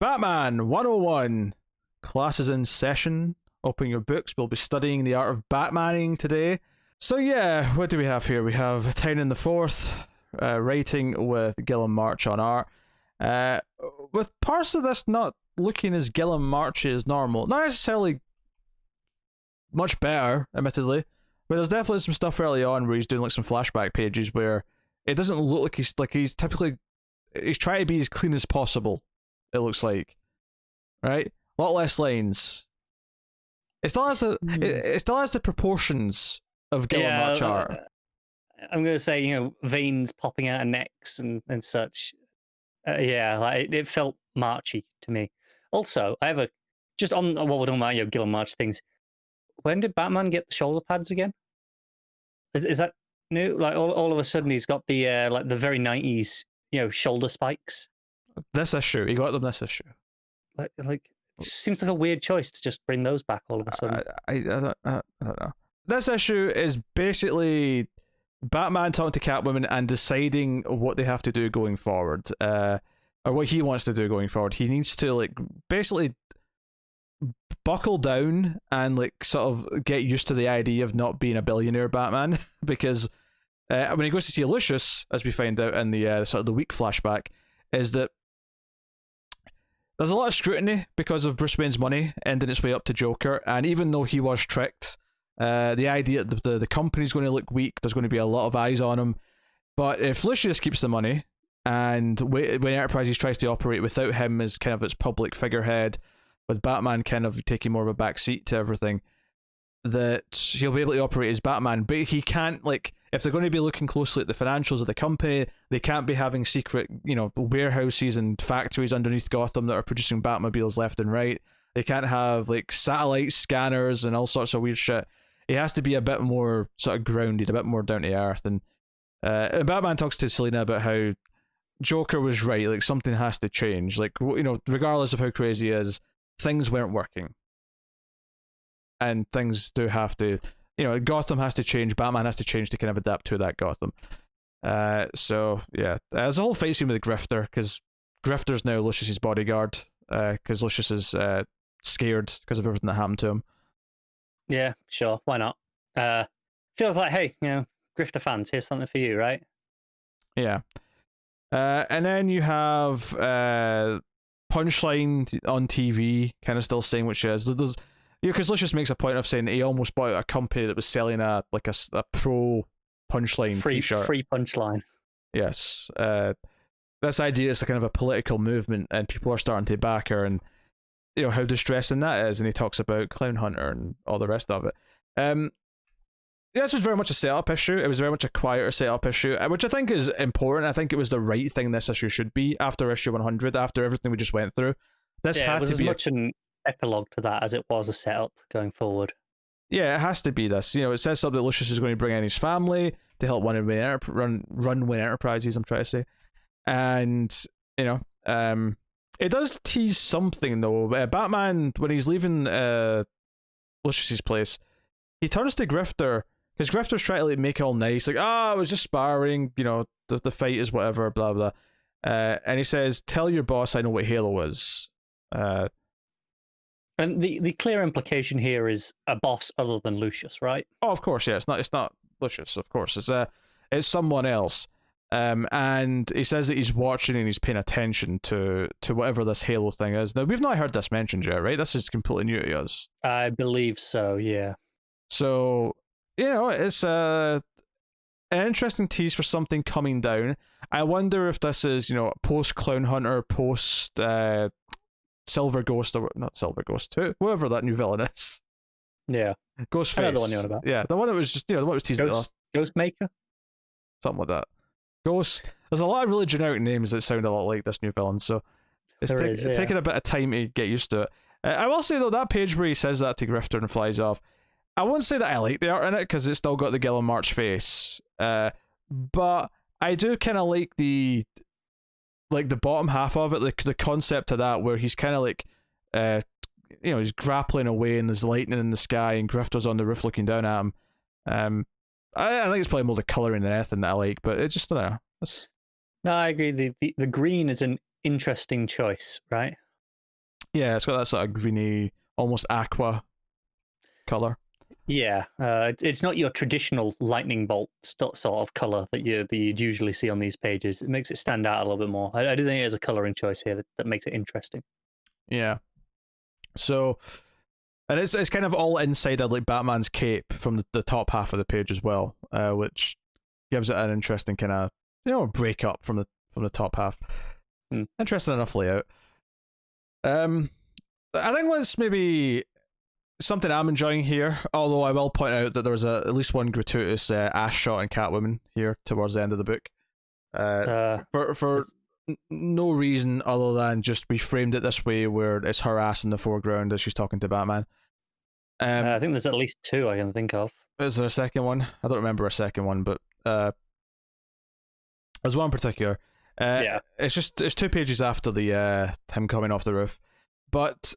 Batman 101. Classes in session. Open your books. We'll be studying the art of Batmaning today. So yeah, what do we have here? We have Tynion the Fourth, writing with Gilliam March on art. With parts of this not looking as Gilliam March as normal. Not necessarily much better, admittedly, but there's definitely some stuff early on where he's doing like some flashback pages where it doesn't look like he's typically he's trying to be as clean as possible. It looks like, right? A lot less lines. It still has the proportions of Gilliam March art. I'm gonna say, veins popping out of necks and such. It felt Marchy to me. Also, I have just on what we're talking about, Gilliam March things. When did Batman get the shoulder pads again? Is that new? Like all of a sudden he's got the the very 90s, shoulder spikes. This issue, he got them this issue. Like seems like a weird choice to just bring those back all of a sudden. I don't know. This issue is basically Batman talking to Catwoman and deciding what they have to do going forward, or what he wants to do going forward. He needs to basically buckle down and sort of get used to the idea of not being a billionaire Batman, because when he goes to see Lucius, as we find out in the sort of the week flashback, is that there's a lot of scrutiny because of Bruce Wayne's money ending its way up to Joker, and even though he was tricked, the idea that the company's going to look weak, there's going to be a lot of eyes on him. But if Lucius keeps the money, and when Enterprises tries to operate without him as kind of its public figurehead, with Batman kind of taking more of a backseat to everything, that he'll be able to operate as Batman. But he can't, if they're going to be looking closely at the financials of the company, they can't be having secret, warehouses and factories underneath Gotham that are producing Batmobiles left and right. They can't have satellite scanners and all sorts of weird shit. He has to be a bit more sort of grounded, a bit more down to earth. And Batman talks to Selina about how Joker was right. Something has to change. Regardless of how crazy he is, things weren't working. And things do have to, Gotham has to change, Batman has to change to kind of adapt to that Gotham. So, yeah. There's a whole fight scene with the Grifter, because Grifter's now Lucius's bodyguard, because Lucius is scared because of everything that happened to him. Yeah, sure. Why not? Feels like, hey, Grifter fans, here's something for you, right? Yeah. And then you have Punchline on TV, kind of still saying what she is. There's, because Lucius makes a point of saying that he almost bought a company that was selling a pro Punchline t-shirt. Free Punchline. Yes. This idea is kind of a political movement, and people are starting to back her, and how distressing that is. And he talks about Clown Hunter and all the rest of it. This was very much a setup issue. It was very much a quieter setup issue, which I think is important. I think it was the right thing this issue should be after issue 100, after everything we just went through. This had it was to as be much an epilogue to that as it was a setup going forward. Yeah, it has to be this. It sets up that Lucius is going to bring in his family to help run Wayne Enterprises, I'm trying to say. And, it does tease something, though. Batman, when he's leaving Lucius's place, he turns to Grifter, because Grifter's trying to make it all nice, I was just sparring, the fight is whatever, blah, blah. And he says, tell your boss I know what Halo is. And the clear implication here is a boss other than Lucius, right? Oh, of course, yeah. It's not Lucius, of course. It's someone else. And he says that he's watching and he's paying attention to whatever this Halo thing is. Now, we've not heard this mentioned yet, right? This is completely new to us. I believe so, yeah. So, it's an interesting tease for something coming down. I wonder if this is, post Clown Hunter, post Silver Ghost, or not Silver Ghost, whoever that new villain is. Yeah. Ghostface. I know the one you're on about. Yeah, the one that was just, the one that was teasing. Ghostmaker? Something like that. Ghost. There's a lot of really generic names that sound a lot like this new villain, so it's taking a bit of time to get used to it. I will say, though, that page where he says that to Grifter and flies off, I won't say that I like the art in it, because it's still got the Gilliam March face. But I do kind of like the bottom half of it, the concept of that, where he's kind of he's grappling away and there's lightning in the sky and Grifter's on the roof looking down at him. I think it's probably more the colouring than anything that I like, but it's just, I don't know. No, I agree. The green is an interesting choice, right? Yeah, it's got that sort of greeny, almost aqua color. Yeah, it's not your traditional lightning bolt sort of color that you'd usually see on these pages. It makes it stand out a little bit more. I do think there's a coloring choice here that makes it interesting. Yeah. So, and it's kind of all inside of like Batman's cape from the top half of the page as well, which gives it an interesting kind of break up from the top half. Interesting enough layout. I think what's maybe something I'm enjoying here, although I will point out that there's at least one gratuitous ass shot in Catwoman here towards the end of the book. For no reason other than just we framed it this way where it's her ass in the foreground as she's talking to Batman. I think there's at least two I can think of. Is there a second one? I don't remember a second one, but there's one in particular. Yeah. It's 2 pages after the him coming off the roof. But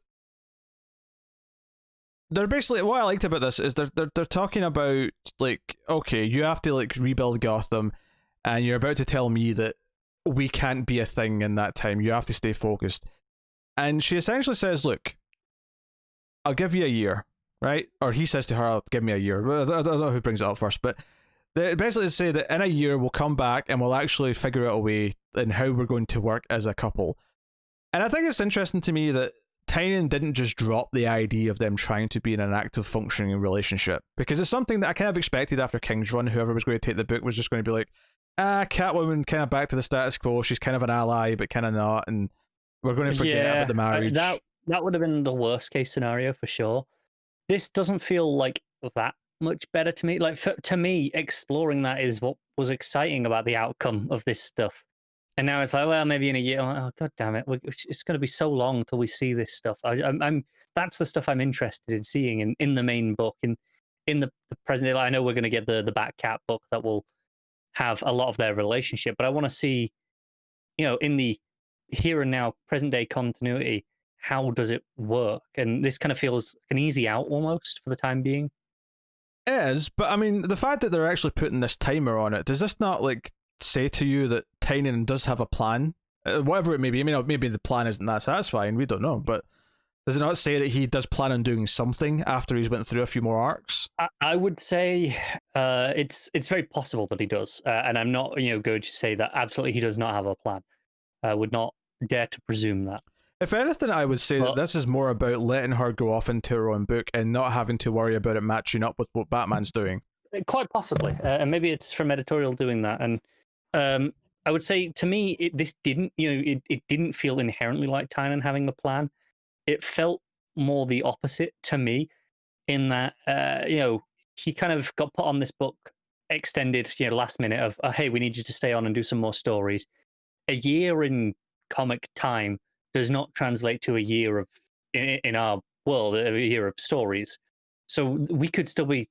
they're basically, what I liked about this is they're talking about like, okay, you have to like rebuild Gotham, and you're about to tell me that we can't be a thing in that time. You have to stay focused. And she essentially says, look, I'll give you a year, right? Or he says to her, I'll give me a year. I don't know who brings it up first, but they basically say that in a year we'll come back and we'll actually figure out a way in how we're going to work as a couple. And I think it's interesting to me that Tynion didn't just drop the idea of them trying to be in an active functioning relationship, because it's something that I kind of expected after King's Run. Whoever was going to take the book was just going to be like, Catwoman kind of back to the status quo, she's kind of an ally but kind of not, and we're going to forget about the marriage. That would have been the worst case scenario for sure. This doesn't feel like that much better to me. Like to me, exploring that is what was exciting about the outcome of this stuff. And now it's like, well, maybe in a year. Oh, God damn it! It's going to be so long till we see this stuff. I'm that's the stuff I'm interested in seeing in the main book. In the present day, like, I know we're going to get the Batcat book that will have a lot of their relationship, but I want to see, in the here and now, present day continuity, how does it work? And this kind of feels an easy out almost for the time being. It is, but I mean, the fact that they're actually putting this timer on it, does this not like say to you that Tynion does have a plan, whatever it may be? I mean, maybe the plan isn't that satisfying, we don't know, but does it not say that he does plan on doing something after he's went through a few more arcs? I would say it's very possible that he does, and I'm not going to say that absolutely he does not have a plan. I would not dare to presume that. If anything, I would say that this is more about letting her go off into her own book and not having to worry about it matching up with what Batman's doing. Quite possibly, and maybe it's from editorial doing that. And I would say, to me, this didn't, it didn't feel inherently like Tynion having a plan. It felt more the opposite to me, in that he kind of got put on this book, extended, last minute of, hey, we need you to stay on and do some more stories. A year in comic time does not translate to a year of in our world, a year of stories. So we could still be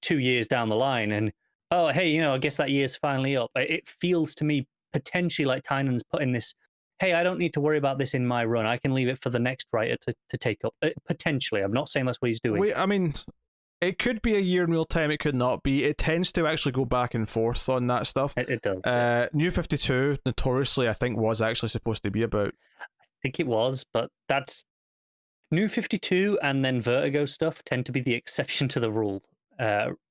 2 years down the line, and oh, hey, I guess that year's finally up. It feels to me potentially like Tynion's putting this, hey, I don't need to worry about this in my run. I can leave it for the next writer to take up. Potentially, I'm not saying that's what he's doing. Wait, I mean, it could be a year in real time, it could not be. It tends to actually go back and forth on that stuff. It does. New 52, notoriously, I think, was actually supposed to be about. I think it was, but that's New 52 and then Vertigo stuff tend to be the exception to the rule,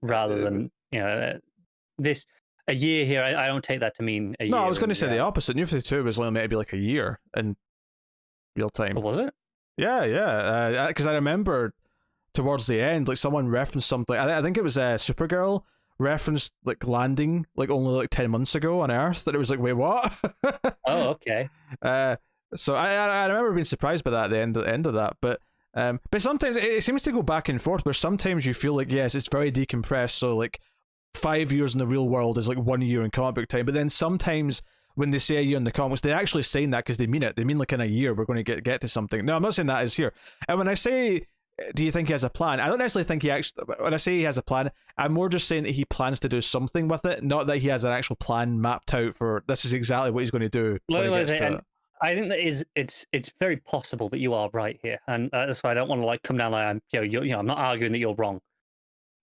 rather than this a year here. I don't take that to mean a year. No, I was going to say the opposite. New 52 was only meant to be like a year in real time. Oh, was it? Yeah. Because I remember towards the end, like someone referenced something. I think it was Supergirl referenced like landing like only like 10 months ago on Earth. That it was like, wait, what? Oh, okay. So I remember being surprised by that at the end of that, but sometimes it seems to go back and forth. Where sometimes you feel like, yes, it's very decompressed, so like 5 years in the real world is like 1 year in comic book time. But then sometimes when they say a year in the comics, they're actually saying that because they mean it. They mean like in a year we're going to get to something. No, I'm not saying that is here. And when I say, do you think he has a plan? I don't necessarily think he actually. When I say he has a plan, I'm more just saying that he plans to do something with it, not that he has an actual plan mapped out for this is exactly what he's going to do. I think that it's very possible that you are right here, and that's why I don't want to like come down like I'm not arguing that you're wrong,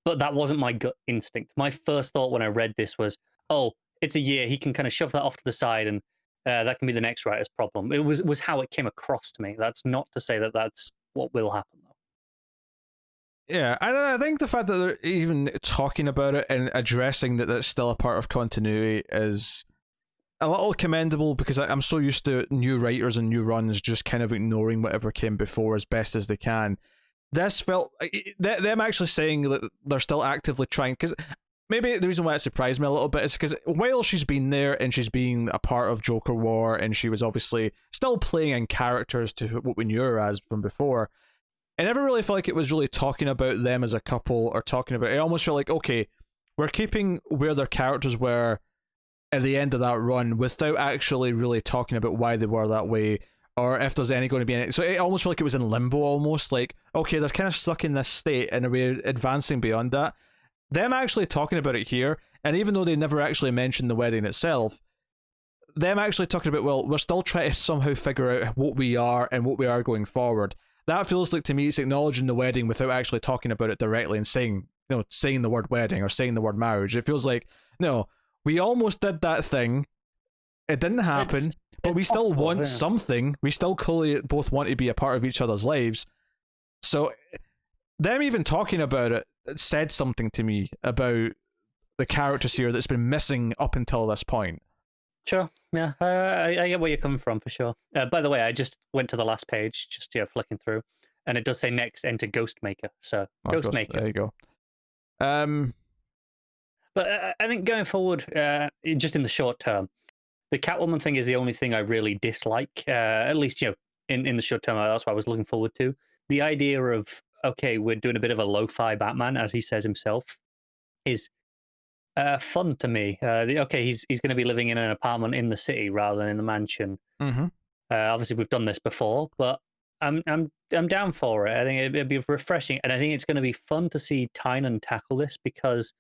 but that wasn't my gut instinct. My first thought when I read this was, oh, it's a year. He can kind of shove that off to the side, and that can be the next writer's problem. It was how it came across to me. That's not to say that that's what will happen, though. Yeah, I think the fact that they're even talking about it and addressing that that's still a part of continuity is a little commendable, because I'm so used to new writers and new runs just kind of ignoring whatever came before as best as they can. This felt them actually saying that they're still actively trying, because maybe the reason why it surprised me a little bit is because while she's been there and she's been a part of Joker War and she was obviously still playing in characters to what we knew her as from before, I never really felt like it was really talking about them as a couple or talking about it. Almost felt like, okay, we're keeping where their characters were at the end of that run without actually really talking about why they were that way, or if there's any going to be any. So it almost felt like it was in limbo, almost like, okay, they're kind of stuck in this state and we're advancing beyond that. Them actually talking about it here, and even though they never actually mentioned the wedding itself, them actually talking about, well, we're still trying to somehow figure out what we are and what we are going forward. That feels like, to me, it's acknowledging the wedding without actually talking about it directly and saying, saying the word wedding or saying the word marriage. It feels like, no, we almost did that thing. It didn't happen, but we still want something. We still clearly both want to be a part of each other's lives. So them even talking about it said something to me about the characters here that's been missing up until this point. Sure, yeah, I get where you're coming from for sure. By the way, I just went to the last page, just flicking through, and it does say next enter Ghostmaker. So Ghostmaker. There you go. But I think going forward, just in the short term, the Catwoman thing is the only thing I really dislike. At least in the short term, that's what I was looking forward to. The idea of, okay, we're doing a bit of a lo-fi Batman, as he says himself, is fun to me. Okay, he's going to be living in an apartment in the city rather than in the mansion. Mm-hmm. Obviously, we've done this before, but I'm down for it. I think it'd be refreshing, and I think it's going to be fun to see Tynan tackle this because,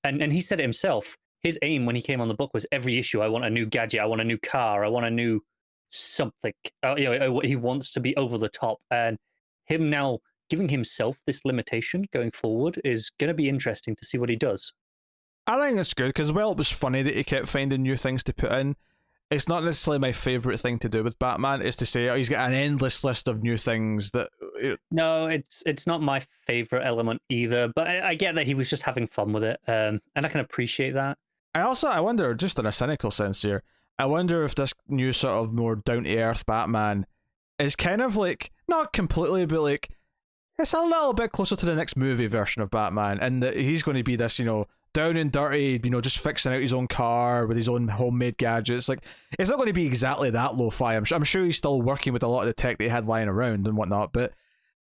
and he said it himself. His aim when he came on the book was every issue. I want a new gadget. I want a new car. I want a new something. He wants to be over the top, and him now giving himself this limitation going forward is going to be interesting to see what he does. I think it's good because, well, it was funny that he kept finding new things to put in. It's not necessarily my favourite thing to do with Batman, is to say, oh, he's got an endless list of new things that... No, it's not my favourite element either, but I get that he was just having fun with it, and I can appreciate that. I wonder, just in a cynical sense here, I wonder if this new sort of more down-to-earth Batman is kind of like, not completely, but like, it's a little bit closer to the next movie version of Batman, and that he's going to be this, down and dirty, just fixing out his own car with his own homemade gadgets. Like, it's not going to be exactly that lo-fi. I'm sure he's still working with a lot of the tech that he had lying around and whatnot, but...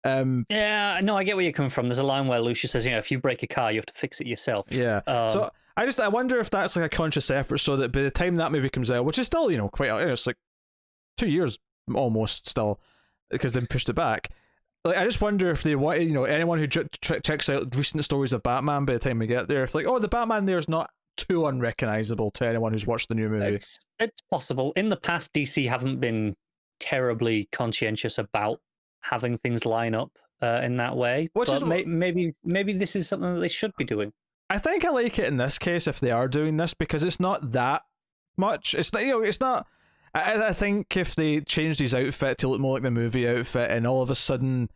yeah, no, I get where you're coming from. There's a line where Lucia says, if you break a car, you have to fix it yourself. Yeah. So I wonder if that's like a conscious effort so that by the time that movie comes out, which is still, quite, it's like 2 years almost still, because they pushed it back. Like, I just wonder if they want, anyone who checks out recent stories of Batman by the time we get there, if the Batman there is not too unrecognizable to anyone who's watched the new movie. It's possible. In the past, DC haven't been terribly conscientious about having things line up in that way. Maybe this is something that they should be doing. I think I like it in this case if they are doing this, because it's not that much. It's not. I think if they changed his outfit to look more like the movie outfit, and all of a sudden,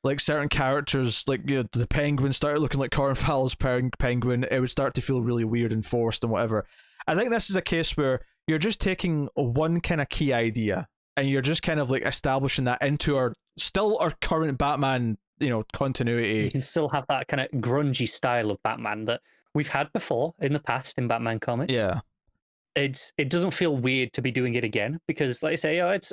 like certain characters, like the Penguin started looking like Colin Farrell's Penguin, it would start to feel really weird and forced and whatever. I think this is a case where you're just taking one kind of key idea and you're just kind of like establishing that into our current Batman, continuity. You can still have that kind of grungy style of Batman that we've had before in the past in Batman comics. Yeah. It doesn't feel weird to be doing it again because, like I say, that's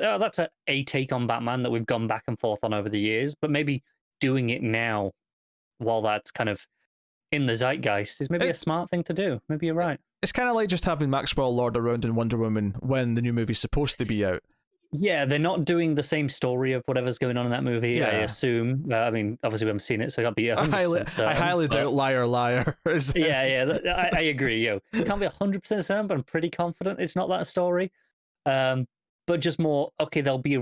a take on Batman that we've gone back and forth on over the years. But maybe doing it now, while that's kind of in the zeitgeist, is maybe a smart thing to do. Maybe you're right. It's kind of like just having Maxwell Lord around in Wonder Woman when the new movie's supposed to be out. Yeah, they're not doing the same story of whatever's going on in that movie, yeah. I assume. I mean, obviously we haven't seen it, so I can't be 100% certain. I highly doubt liar. Yeah, I agree. Can't be 100% certain, but I'm pretty confident it's not that story. But just more, okay, they'll be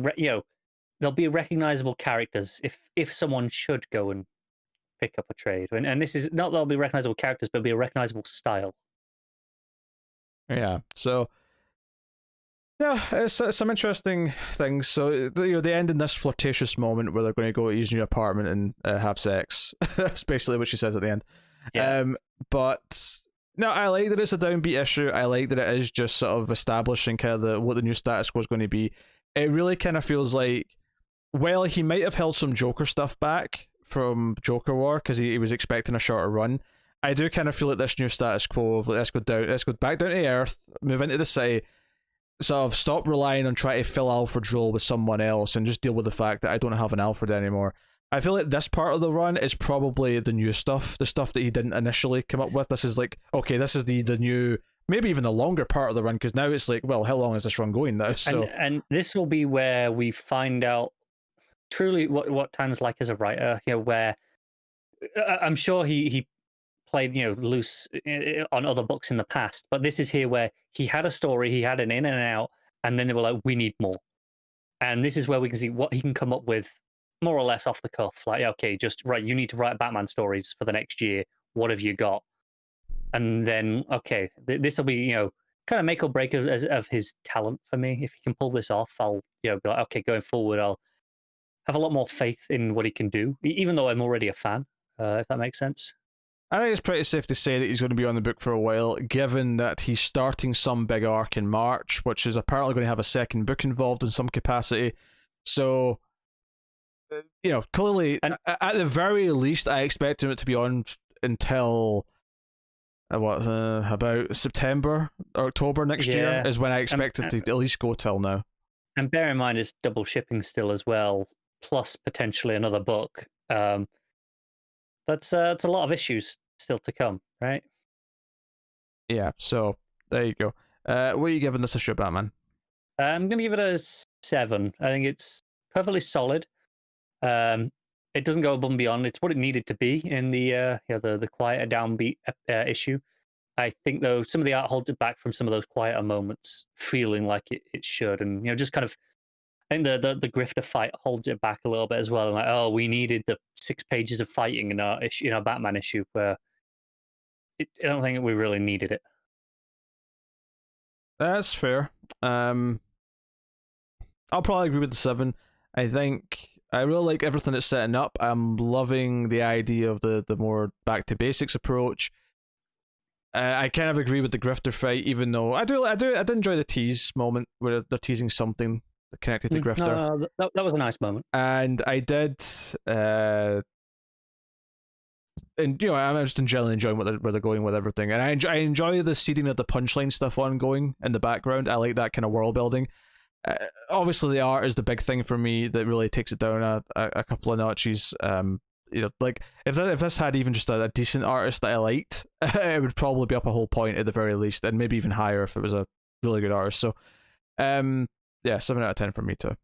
recognizable characters if someone should go and pick up a trade. And this is not they'll be recognizable characters, but it'll be a recognizable style. Yeah, so... Yeah, it's some interesting things. So they end in this flirtatious moment where they're going to go to his new apartment and have sex. That's basically what she says at the end. Yeah. But no, I like that it's a downbeat issue. I like that it is just sort of establishing kind of what the new status quo is going to be. It really kind of feels like, well, he might have held some Joker stuff back from Joker War because he was expecting a shorter run. I do kind of feel like this new status quo of like, let's go back down to Earth, move into the city, sort of stop relying on trying to fill Alfred's role with someone else and just deal with the fact that I don't have an Alfred anymore. I feel like this part of the run is probably the new stuff, the stuff that he didn't initially come up with. This is like, okay, this is the new, maybe even the longer part of the run, because now it's like, well, how long is this run going now? So and this will be where we find out truly what Tan's like as a writer. Where I'm sure he played loose on other books in the past, but this is here where he had a story, he had an in and out, and then they were like, we need more. And this is where we can see what he can come up with more or less off the cuff. Like, okay, just right, you need to write Batman stories for the next year. What have you got? And then, okay, this will be, kind of make or break of his talent for me. If he can pull this off, I'll, be like, okay, going forward, I'll have a lot more faith in what he can do, even though I'm already a fan, if that makes sense. I think it's pretty safe to say that he's going to be on the book for a while, given that he's starting some big arc in March, which is apparently going to have a second book involved in some capacity. So, clearly, at the very least, I expect him to be on until about September or October next year is when I expect it to at least go till now. And bear in mind, it's double shipping still as well, plus potentially another book. That's a lot of issues still to come, right? Yeah, so there you go. What are you giving this issue, Batman? I'm going to give it a 7. I think it's perfectly solid. It doesn't go above and beyond. It's what it needed to be in the quieter downbeat issue. I think, though, some of the art holds it back from some of those quieter moments, feeling like it should. And, just kind of, I think the grifter fight holds it back a little bit as well. Like, oh, we needed the 6 pages of fighting in our Batman issue, where I don't think we really needed it. That's fair. I'll probably agree with the 7. I think I really like everything it's setting up. I'm loving the idea of the more back to basics approach. I kind of agree with the grifter fight, even though I did enjoy the tease moment where they're teasing something connected to grifter. No, that was a nice moment. And I did, and I'm just generally enjoying where they're going with everything. And I enjoy the seeding of the punchline stuff ongoing in the background. I like that kind of world building. Obviously, the art is the big thing for me that really takes it down a couple of notches. Like if this had even just a decent artist that I liked, it would probably be up a whole point at the very least, and maybe even higher if it was a really good artist. So, yeah, 7 out of 10 for me too.